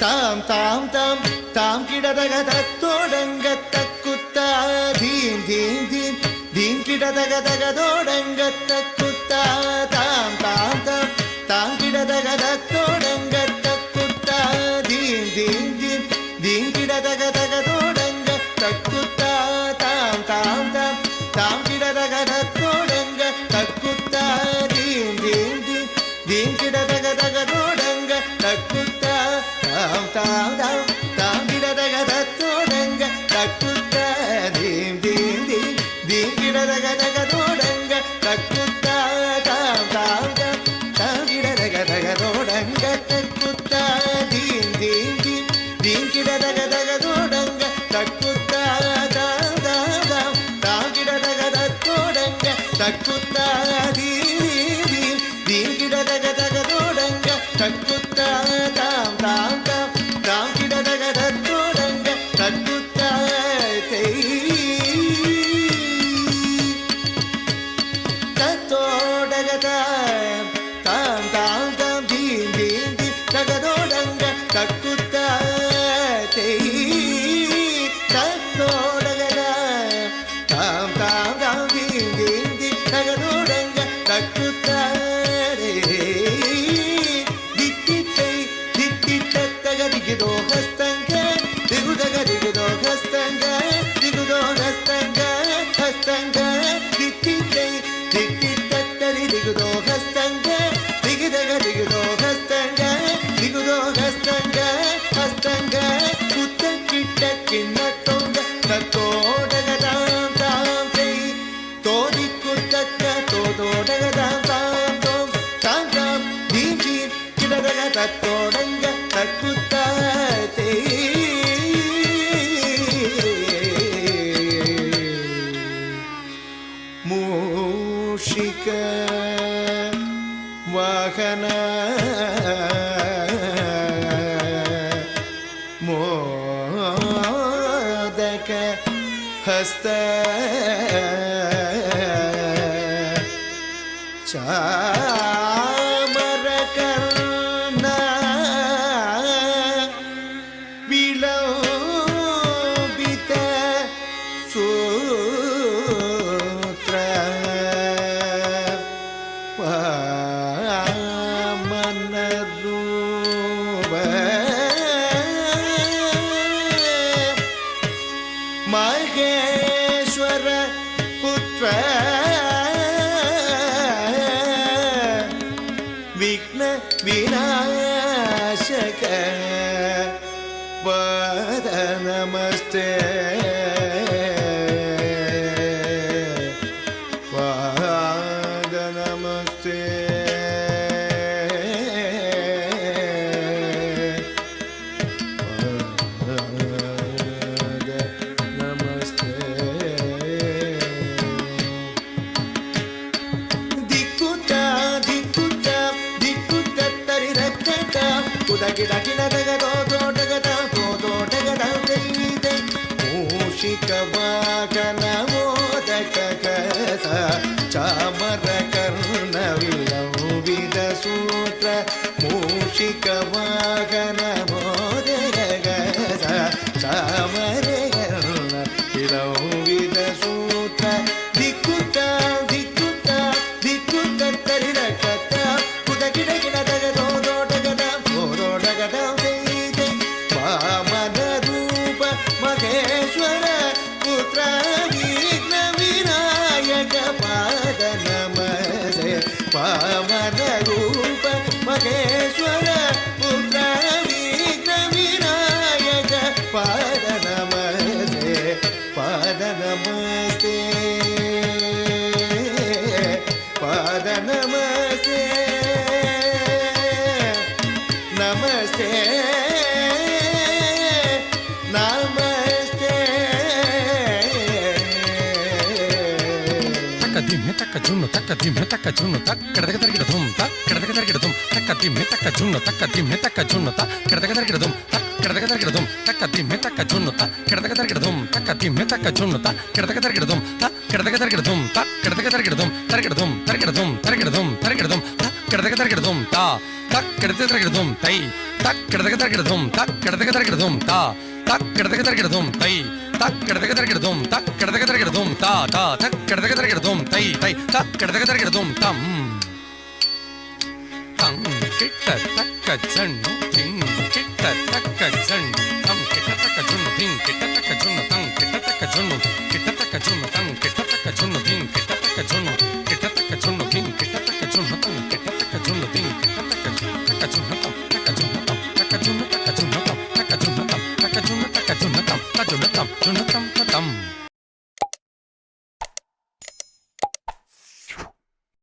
தாம் தாம் தாம் தாம் கிடதக தத்தோடங்க தக்குத்தா தீம் தீம் தீம் தீம் கிடதக தகதோடங்க தக்குத்தா தாம் தாம் தாம் தாம் கிடதக தத்தோடங்க தக்குத்தா தீம் தீம் தீம் தீம் கிடதக தகதோடங்க தக்குத்தா தாம் தாம் தாம் தாம் கிடதக தத்தோடங்க தக்குத்தா தீம் தீம் தீம் தீம் கிடதக தகதோடங்க தக்குத்தா தாம் தாம் தாம் தாம் கிடதக தத்தோடங்க தக்குத்தா தீம் தீம் தீம் தீம் கிடதக தகதோடங்க தக்குத்தா தாம் தாம் தாம் தாம் கிடதக தகதோடங்க தக்குத்தா தீம் தீம் தீம் தீம் கிடதக தகதோடங்க தக்குத்தா தாம் தாம் தாம் தாம் கிடதக தத்தோடங்க தக்குத்தா தீம் தீம் தீம் கிடதக தகதோடங்க தக்குத்தா தாம் தாம் தாம் தாம் கிடதக தத்தோடங்க தக்குத்தா தத்தோடக தாம் தாம் தாம் தீம் தீம் தீம் தகதோடங்க தக்குத்தா தத்தோடக தாம் தாம் தாம் தீம் தீம் தீம் தகதோடங்க தக்குத்தா ದಿಗಿದೋ ಹಸ್ತಂಗ ದಿಗುದಗ ದಿಗುದೋ ಹಸ್ತಂಗ ದಿಗುದೋ ಹಸ್ತಂಗ ಹಸ್ತಂಗ ದಿಕ್ಕಿದ್ದೈ ದಿಕ್ಕಿತ್ತರಿ ದಿಗುದೋ ಹಸ್ತಂಗ ದಿಗಿದಗ ದಿಗುದೋ ಹಸ್ತಂಗ ದಿಗುದೋ ಹಸ್ತಂಗ ಹಸ್ತಂಗ ಕುತ್ತ ಕಿಟ್ಟ ಕಿನ್ನ ತೊಂಗ ತೋಡಗ ತಾಂ ತಾಂ ಕೈ ತೋದಿ ಕುತ್ತಕ್ಕ ತೋದೋಡಗ ತಾಂ ತಾಂ ತೋಂ ತಾಂ ತಾಂ ದೀಂ ದೀಂ ಕಿಡದಗ ತತ್ತೋಡಂಗ ತಕ್ಕುತ್ತಾ ಮೂಷಿಕ ವಾಹನ ಮೋದಕ ಹಸ್ತ ಚಾಮರ ಕರ್ಣ ವಿಲೋಬಿತ ಸೂತ್ರ ವಾಮನ ರೂಪ ಮಹೇಶ್ವರ ಪುತ್ರ ವಿಘ್ನ ವಿನಾಶಕ ಪಾದ ನಮಸ್ತೆ ಪಾದ ನಮಸ್ತೆ ಪಾದ ನಮಸ್ತೆ ದಿಕ್ಕುತ್ತ ದಿಕ್ಕುತ್ತ ದಿಕ್ಕುತ್ತ ತರಿ ರಕ್ಕಟ ಉದಗಿಡ ಗಿಡದಗದೋ ದೋಟಗದ ದೋಟಗದ ದೈದೆ ಮೂಷಿಕ ವಾಗನ ಮೋದಕ ಕಸ ಚಾಮರ ಕರ್ಣ ವಿಲಂಬಿತ ಸೂತ್ರ ಮೂಷಿಕ ವಾಗನ ಮೋದಕ ಕಸ ಚಾಮರ ಕರ್ಣ ವಿಲಂಬಿತ ಸೂತ್ರ ದಿಕ್ಕುತ್ತ ದಿಕ್ಕುತ್ತ ದಿಕ್ಕುತ್ತ ತರಿ ರಕ್ಕಟ ಉದಗಿಡ ಗಿಡದಗದೋ ದೋಟಗದ ದೋಟಗದ ದೈದೆ ವಾಮನ ರೂಪ ಮಹೇಶ್ವರ ಪುತ್ರ ವಿಘ್ನ ವಿನಾಯಕ ಪಾದ ನಮಸ್ತೆ ವಾಮನ ರೂಪ ಮಹೇಶ್ವರ ಪುತ್ರ ವಿಘ್ನ ವಿನಾಯಕ ಪಾದ ನಮಸ್ತೆ ಪಾದ ನಮಸ್ತೆ ಪಾದ ನಮಸ್ತೆ ನಮಸ್ತೆ ನಮಸ್ತೆ ತಕ್ಕ ದಿಮ್ಮೆ ತಕ್ಕ ಜುಣ್ಣು ತಕ್ಕ ದಿಮ್ಮೆ ತಕ್ಕ ಜುಣ್ಣು ತಕ್ಕ ಕೆಡದಗ ತರಗಿಡ ಧುಮ್ ತ ಕೆಡದಗ ತರಗಿಡ ಧುಮ್ ತಕ್ಕ ದಿಮ್ಮೆ ತಕ್ಕ ಜುಣ್ಣು ತಕ್ಕ ದಿಮ್ಮೆ ತಕ್ಕ ಜುಣ್ಣು ತ ಕೆಡದಗ ತರಗಿಡ ಧುಮ್ ತ ಕೆಡದಗ ತರಗಿಡ ಧುಮ್ ತಕ್ಕ ದಿಮ್ಮೆ ತಕ್ಕ ಜುಣ್ಣು ತ ಕೆಡದಗ ತರಗಿಡ ಧುಮ್ ತಕ್ಕ ದಿಮ್ಮೆ ತಕ್ಕ ಜುಣ್ಣು ತ ಕೆಡದಗ ತರಗಿಡ ಧುಮ್ ತ ಕೆಡದಗ ತರಗಿಡ ಧುಮ್ ತ ಕೆಡದಗ ತರಗಿಡ ಧುಮ್ ತರಗಿಡ ಧುಮ್ ತರಗಿಡ ಧುಮ್ ತರಗಿಡ ಧುಮ್ ತರಗಿಡ ಧುಮ್ ತ ಕೆಡದಗ ತರಗಿಡ ಧುಮ್ ತ தக்கெடுத்து தரகிடதும் தை தக்கெடுத்து தரகிடதும் தக்கெடுத்து தரகிடதும் தா தக்கெடுத்து தரகிடதும் தை தக்கெடுத்து தரகிடதும் தக்கெடுத்து தரகிடதும் தா தா தக்கெடுத்து தரகிடதும் தை தை தக்கெடுத்து தரகிடதும் தம் தங் கிட்ட தக்க சண்ணு